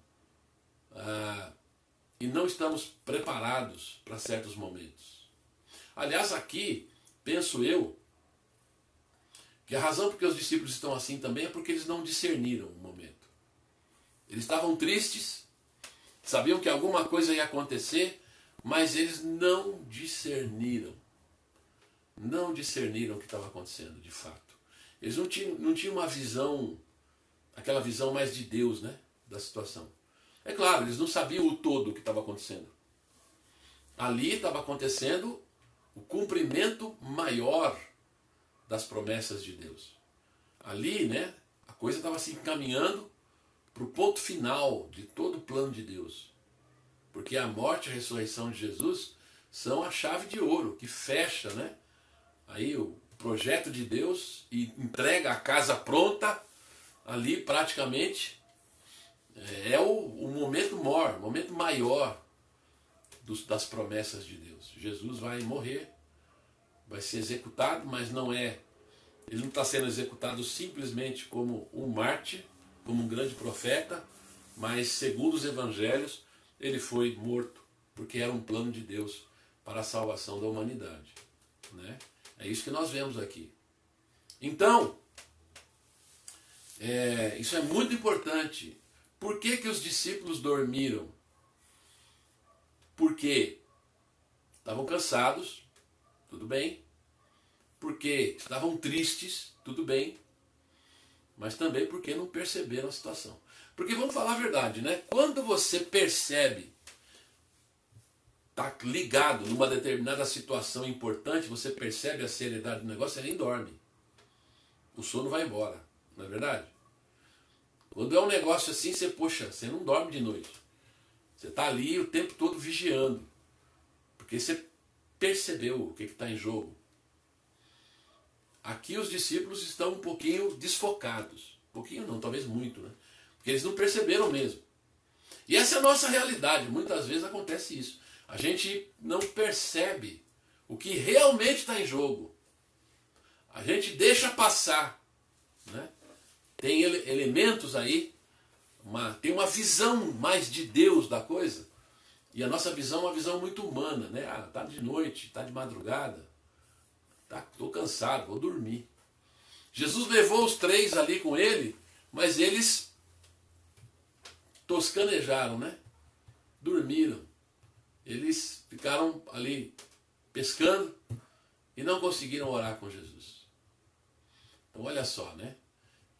E não estamos preparados para certos momentos. Aliás, aqui, penso eu, que a razão por que os discípulos estão assim também é porque eles não discerniram o momento. Eles estavam tristes, sabiam que alguma coisa ia acontecer, mas eles não discerniram. Não discerniram o que estava acontecendo, de fato. Eles não tinham uma visão, aquela visão mais de Deus, né, da situação. É claro, eles não sabiam o todo que estava acontecendo. Ali estava acontecendo o cumprimento maior das promessas de Deus. Ali, né, a coisa estava se encaminhando para o ponto final de todo o plano de Deus. Porque a morte e a ressurreição de Jesus são a chave de ouro que fecha, né, aí o projeto de Deus e entrega a casa pronta ali praticamente. É o momento maior das promessas de Deus. Jesus vai morrer, vai ser executado, mas ele não está sendo executado simplesmente como um mártir, como um grande profeta, mas segundo os evangelhos, ele foi morto, porque era um plano de Deus para a salvação da humanidade, né? É isso que nós vemos aqui. Então, isso é muito importante. Por que que os discípulos dormiram? Porque estavam cansados, tudo bem. Porque estavam tristes, tudo bem. Mas também porque não perceberam a situação. Porque vamos falar a verdade, né? Quando você percebe, está ligado numa determinada situação importante, você percebe a seriedade do negócio, você nem dorme. O sono vai embora, não é verdade? Quando é um negócio assim, você não dorme de noite. Você está ali o tempo todo vigiando. Porque você percebeu o que está em jogo. Aqui os discípulos estão um pouquinho desfocados. Um pouquinho não, talvez muito, né? Porque eles não perceberam mesmo. E essa é a nossa realidade. Muitas vezes acontece isso. A gente não percebe o que realmente está em jogo. A gente deixa passar, né? Tem elementos aí, tem uma visão mais de Deus da coisa, e a nossa visão é uma visão muito humana, né? Tá de noite, tá de madrugada, estou cansado, vou dormir. Jesus levou os 3 ali com ele, mas eles toscanejaram, né? Dormiram. Eles ficaram ali pescando e não conseguiram orar com Jesus. Então olha só, né?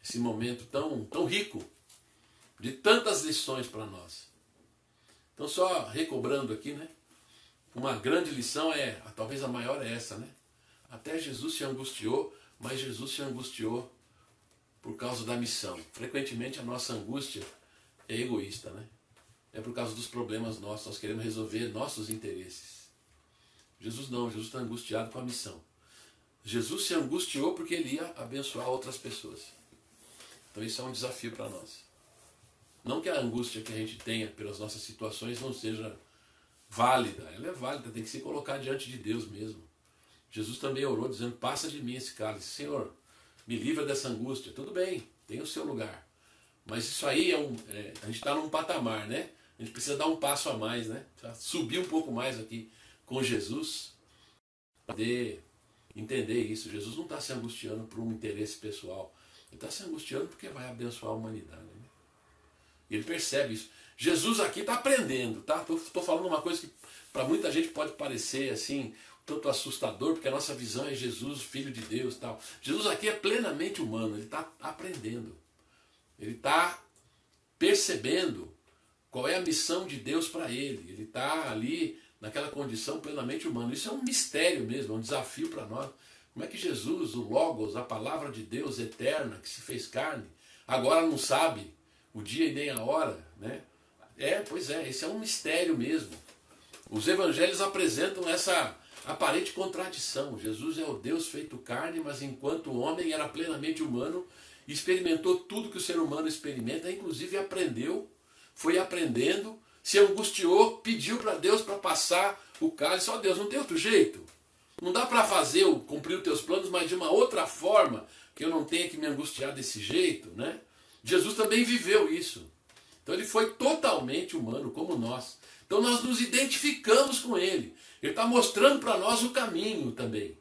Esse momento tão rico, de tantas lições para nós. Então só recobrando aqui, né? Uma grande lição talvez a maior é essa, né? Até Jesus se angustiou, mas Jesus se angustiou por causa da missão. Frequentemente a nossa angústia é egoísta, né? É por causa dos problemas nossos, nós queremos resolver nossos interesses. Jesus não, Jesus está angustiado com a missão. Jesus se angustiou porque ele ia abençoar outras pessoas. Então isso é um desafio para nós. Não que a angústia que a gente tenha pelas nossas situações não seja válida. Ela é válida, tem que se colocar diante de Deus mesmo. Jesus também orou dizendo, passa de mim esse cálice. Senhor, me livra dessa angústia. Tudo bem, tem o seu lugar. Mas isso aí a gente está num patamar, né? A gente precisa dar um passo a mais, né? Subir um pouco mais aqui com Jesus para poder entender isso. Jesus não está se angustiando por um interesse pessoal. Ele está se angustiando porque vai abençoar a humanidade, né? E ele percebe isso. Jesus aqui está aprendendo, tá? Estou falando uma coisa que para muita gente pode parecer assim, tanto assustador, porque a nossa visão é Jesus, Filho de Deus, tal. Jesus aqui é plenamente humano, ele está aprendendo. Ele está percebendo qual é a missão de Deus para ele. Ele está ali naquela condição plenamente humana. Isso é um mistério mesmo, é um desafio para nós. Como é que Jesus, o Logos, a palavra de Deus eterna, que se fez carne, agora não sabe o dia e nem a hora, né? Pois é, esse é um mistério mesmo. Os evangelhos apresentam essa aparente contradição. Jesus é o Deus feito carne, mas enquanto homem era plenamente humano, experimentou tudo que o ser humano experimenta, inclusive aprendeu, foi aprendendo, se angustiou, pediu para Deus para passar o cálice. Ó Deus, não tem outro jeito. Não dá para cumprir os teus planos, mas de uma outra forma, que eu não tenha que me angustiar desse jeito, né? Jesus também viveu isso. Então ele foi totalmente humano, como nós. Então nós nos identificamos com ele. Ele está mostrando para nós o caminho também.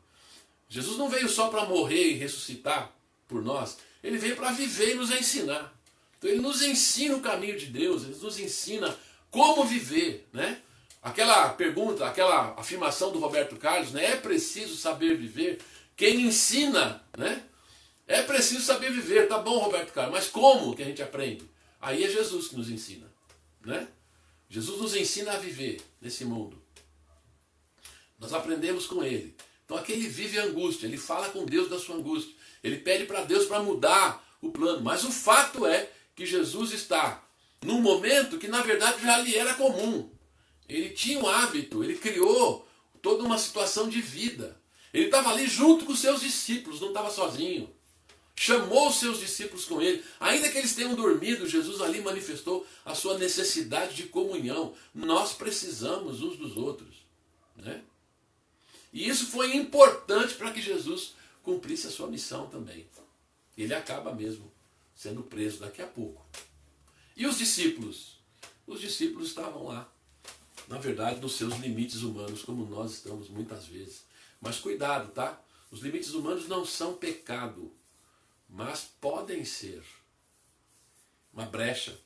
Jesus não veio só para morrer e ressuscitar por nós. Ele veio para viver e nos ensinar. Então ele nos ensina o caminho de Deus, ele nos ensina como viver, né? Aquela pergunta, aquela afirmação do Roberto Carlos, né? É preciso saber viver. Quem ensina, né? É preciso saber viver. Tá bom, Roberto Carlos, mas como que a gente aprende? Aí é Jesus que nos ensina, né? Jesus nos ensina a viver nesse mundo. Nós aprendemos com ele. Então aqui ele vive a angústia, ele fala com Deus da sua angústia. Ele pede para Deus para mudar o plano. Mas o fato é que Jesus está num momento que na verdade já lhe era comum. Ele tinha um hábito, ele criou toda uma situação de vida. Ele estava ali junto com os seus discípulos, não estava sozinho. Chamou os seus discípulos com ele. Ainda que eles tenham dormido, Jesus ali manifestou a sua necessidade de comunhão. Nós precisamos uns dos outros, né? E isso foi importante para que Jesus cumprisse a sua missão também. Ele acaba mesmo sendo preso daqui a pouco. E os discípulos? Os discípulos estavam lá, na verdade, nos seus limites humanos, como nós estamos muitas vezes. Mas cuidado, tá? Os limites humanos não são pecado, mas podem ser uma brecha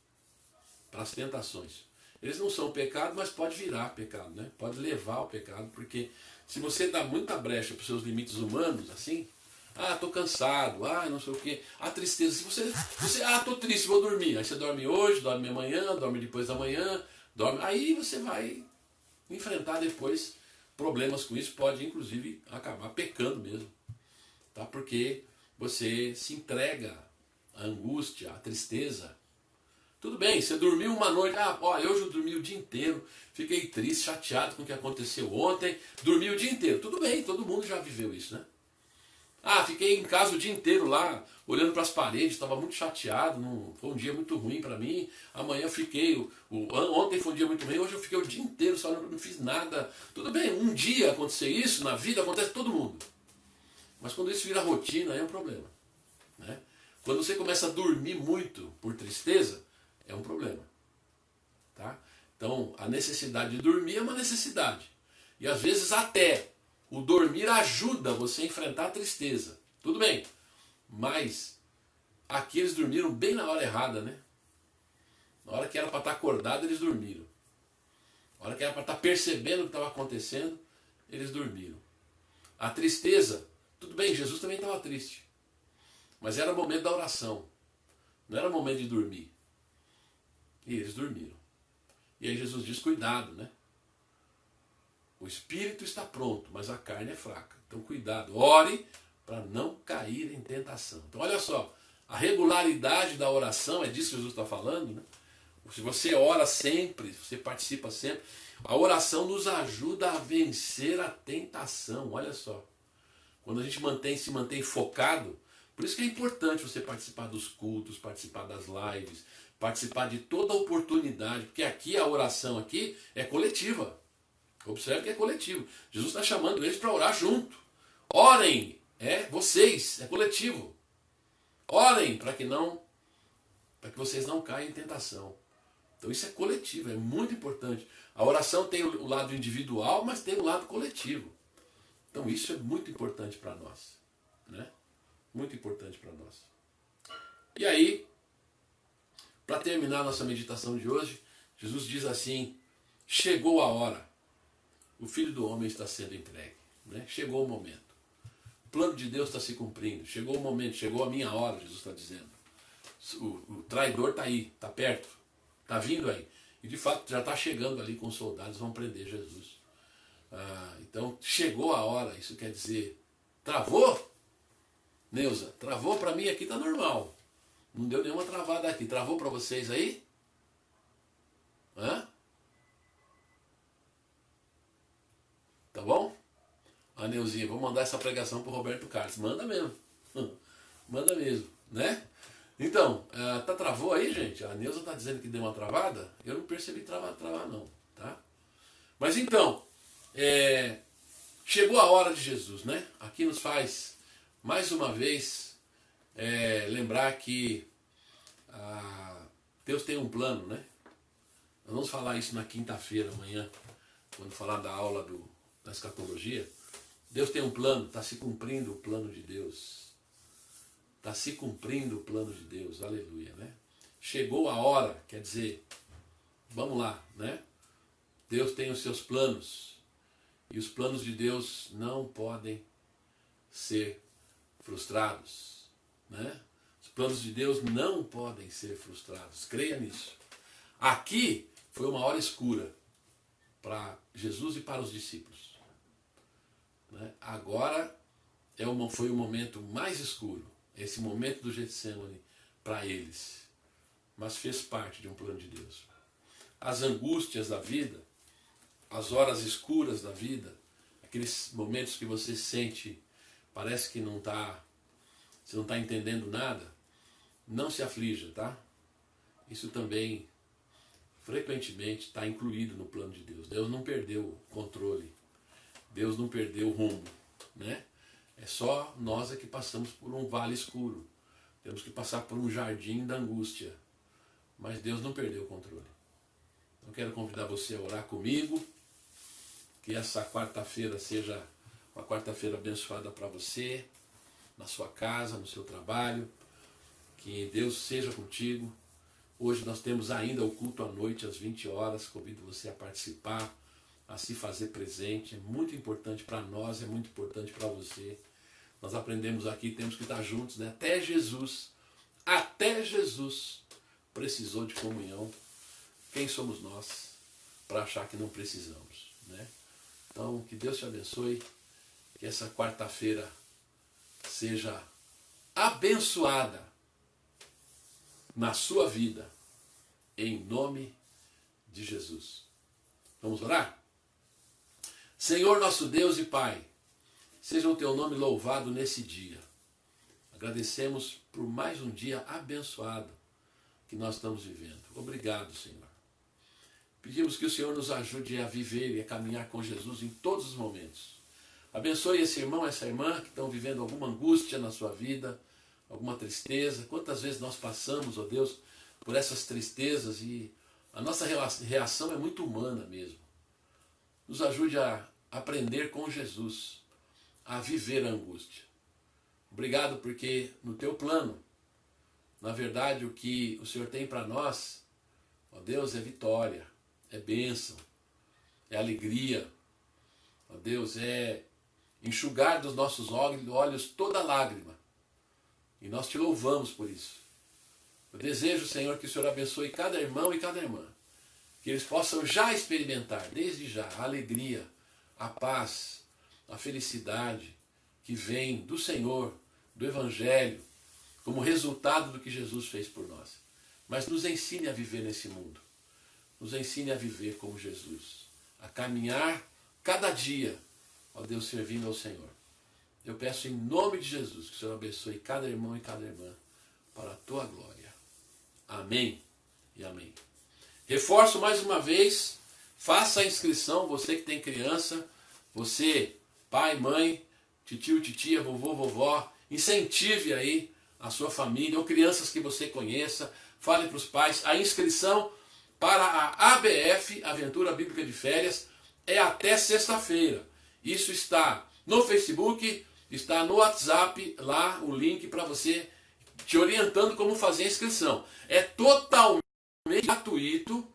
para as tentações. Eles não são pecado, mas pode virar pecado, né? Pode levar ao pecado, porque se você dá muita brecha para os seus limites humanos, assim, estou cansado, não sei o quê, a tristeza, se você estou triste, vou dormir, aí você dorme hoje, dorme amanhã, dorme depois da manhã, aí você vai enfrentar depois problemas com isso, pode inclusive acabar pecando mesmo, tá? Porque você se entrega à angústia, à tristeza. Tudo bem, você dormiu uma noite, hoje eu dormi o dia inteiro, fiquei triste, chateado com o que aconteceu ontem, dormi o dia inteiro. Tudo bem, todo mundo já viveu isso, né? Fiquei em casa o dia inteiro lá, olhando para as paredes, estava muito chateado, foi um dia muito ruim para mim. Amanhã eu fiquei, ontem foi um dia muito ruim, hoje eu fiquei o dia inteiro, só não fiz nada. Tudo bem, um dia acontecer isso, na vida acontece todo mundo. Mas quando isso vira rotina, aí é um problema, né? Quando você começa a dormir muito por tristeza, é um problema, tá? Então, a necessidade de dormir é uma necessidade. E às vezes até o dormir ajuda você a enfrentar a tristeza. Tudo bem, mas aqui eles dormiram bem na hora errada, né? Na hora que era para estar acordado, eles dormiram. Na hora que era para estar percebendo o que estava acontecendo, eles dormiram. A tristeza, tudo bem, Jesus também estava triste. Mas era o momento da oração. Não era o momento de dormir. E eles dormiram. E aí Jesus diz, cuidado, né? O espírito está pronto, mas a carne é fraca. Então cuidado, ore para não cair em tentação. Então olha só, a regularidade da oração, é disso que Jesus está falando, né? Se você ora sempre, se você participa sempre, a oração nos ajuda a vencer a tentação. Olha só, quando a gente se mantém focado, por isso que é importante você participar dos cultos, participar das lives, participar de toda a oportunidade, porque aqui a oração aqui é coletiva. Observe que é coletivo. Jesus está chamando eles para orar junto. Orem, vocês, é coletivo. Orem para que vocês não caiam em tentação. Então isso é coletivo, é muito importante. A oração tem o lado individual, mas tem o lado coletivo. Então isso é muito importante para nós, né? Muito importante para nós. E aí, para terminar nossa meditação de hoje, Jesus diz assim: chegou a hora, o Filho do Homem está sendo entregue. Né? Chegou o momento. O plano de Deus está se cumprindo. Chegou o momento, chegou a minha hora, Jesus está dizendo. O traidor está aí, está perto, está vindo aí. E de fato já está chegando ali com os soldados, vão prender Jesus. Então chegou a hora, isso quer dizer, travou? Neuza, travou para mim aqui, está normal. Não deu nenhuma travada aqui. Travou para vocês aí? Hã? Tá bom? A Neuzinha, vou mandar essa pregação pro Roberto Carlos. Manda mesmo. Manda mesmo, né? Então, travou aí, gente? A Neuza tá dizendo que deu uma travada? Eu não percebi travar não, tá? Mas então, chegou a hora de Jesus, né? Aqui nos faz, mais uma vez, lembrar que Deus tem um plano, né? Nós vamos falar isso na quinta-feira, amanhã, quando falar da aula da escatologia. Deus tem um plano, está se cumprindo o plano de Deus. Está se cumprindo o plano de Deus, aleluia, né? Chegou a hora, quer dizer, vamos lá, né? Deus tem os seus planos, e os planos de Deus não podem ser frustrados, né? Os planos de Deus não podem ser frustrados, creia nisso. Aqui foi uma hora escura para Jesus e para os discípulos. Né? Agora foi o momento mais escuro, esse momento do Getsemane para eles, mas fez parte de um plano de Deus. As angústias da vida, as horas escuras da vida, aqueles momentos que você sente, parece que você não está entendendo nada, não se aflija, tá? Isso também frequentemente está incluído no plano de Deus. Deus não perdeu o controle, Deus não perdeu o rumo, né? É só nós que passamos por um vale escuro, temos que passar por um jardim da angústia, mas Deus não perdeu o controle. Eu quero convidar você a orar comigo, que essa quarta-feira seja uma quarta-feira abençoada para você, na sua casa, no seu trabalho, que Deus seja contigo. Hoje nós temos ainda o culto à noite às 20 horas, convido você a participar, a se fazer presente, é muito importante para nós, é muito importante para você. Nós aprendemos aqui, temos que estar juntos, né? Até Jesus precisou de comunhão. Quem somos nós para achar que não precisamos, né? Então, que Deus te abençoe, que essa quarta-feira seja abençoada na sua vida, em nome de Jesus. Vamos orar? Senhor nosso Deus e Pai, seja o teu nome louvado nesse dia. Agradecemos por mais um dia abençoado que nós estamos vivendo. Obrigado, Senhor. Pedimos que o Senhor nos ajude a viver e a caminhar com Jesus em todos os momentos. Abençoe esse irmão, essa irmã que estão vivendo alguma angústia na sua vida, alguma tristeza. Quantas vezes nós passamos, ó Deus, por essas tristezas e a nossa reação é muito humana mesmo. Nos ajude a aprender com Jesus, a viver a angústia. Obrigado porque no teu plano, na verdade, o que o Senhor tem para nós, ó Deus, é vitória, é bênção, é alegria. Ó Deus, é enxugar dos nossos olhos toda lágrima. E nós te louvamos por isso. Eu desejo, Senhor, que o Senhor abençoe cada irmão e cada irmã. Que eles possam já experimentar, desde já, a alegria, a paz, a felicidade que vem do Senhor, do Evangelho, como resultado do que Jesus fez por nós. Mas nos ensine a viver nesse mundo. Nos ensine a viver como Jesus. A caminhar cada dia, ó Deus, servindo ao Senhor. Eu peço em nome de Jesus que o Senhor abençoe cada irmão e cada irmã para a tua glória. Amém e amém. Reforço mais uma vez, faça a inscrição, você que tem criança, você, pai, mãe, titio, titia, vovô, vovó, incentive aí a sua família ou crianças que você conheça, fale para os pais. A inscrição para a ABF, Aventura Bíblica de Férias, é até sexta-feira. Isso está no Facebook, está no WhatsApp, lá o link para você te orientando como fazer a inscrição. É totalmente gratuito.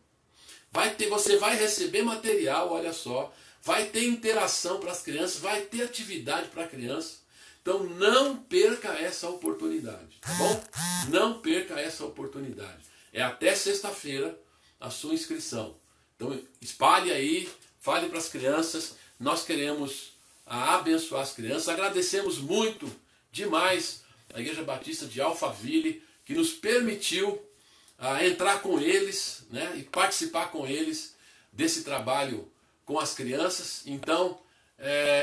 Você vai receber material, olha só. Vai ter interação para as crianças, vai ter atividade para a criança. Então não perca essa oportunidade, tá bom? Não perca essa oportunidade. É até sexta-feira a sua inscrição. Então espalhe aí, fale para as crianças. Nós queremos abençoar as crianças. Agradecemos muito, demais, a Igreja Batista de Alphaville, que nos permitiu entrar com eles, né, e participar com eles desse trabalho com as crianças. Então,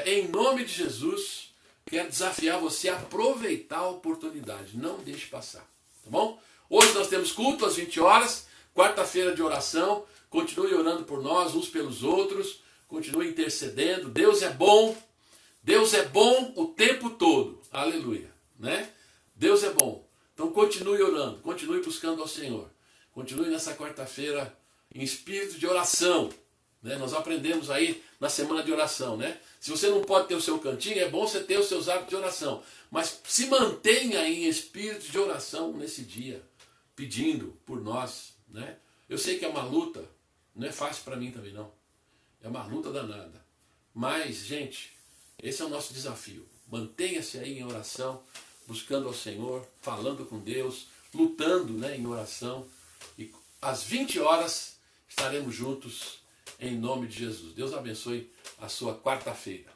em nome de Jesus, quero desafiar você a aproveitar a oportunidade. Não deixe passar, tá bom? Hoje nós temos culto às 20 horas, quarta-feira de oração. Continue orando por nós, uns pelos outros. Continue intercedendo. Deus é bom. Deus é bom o tempo todo. Aleluia, né? Deus é bom. Então continue orando, continue buscando ao Senhor. Continue nessa quarta-feira em espírito de oração. Né? Nós aprendemos aí na semana de oração, né? Se você não pode ter o seu cantinho, é bom você ter os seus hábitos de oração. Mas se mantenha em espírito de oração nesse dia, pedindo por nós, né? Eu sei que é uma luta, não é fácil para mim também não. É uma luta danada. Mas, gente, esse é o nosso desafio. Mantenha-se aí em oração, buscando ao Senhor, falando com Deus, lutando, né, em oração. E às 20 horas estaremos juntos em nome de Jesus. Deus abençoe a sua quarta-feira.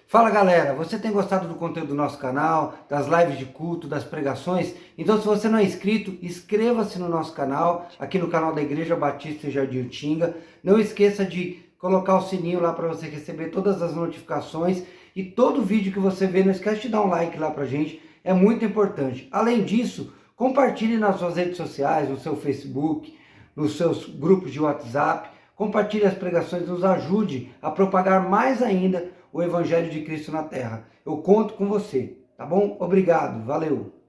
Fala galera, você tem gostado do conteúdo do nosso canal, das lives de culto, das pregações? Então se você não é inscrito, inscreva-se no nosso canal, aqui no canal da Igreja Batista em Jardim Utinga. Não esqueça de colocar o sininho lá para você receber todas as notificações. E todo vídeo que você vê, não esquece de dar um like lá pra gente, é muito importante. Além disso, compartilhe nas suas redes sociais, no seu Facebook, nos seus grupos de WhatsApp. Compartilhe as pregações, nos ajude a propagar mais ainda o Evangelho de Cristo na Terra. Eu conto com você, tá bom? Obrigado, valeu!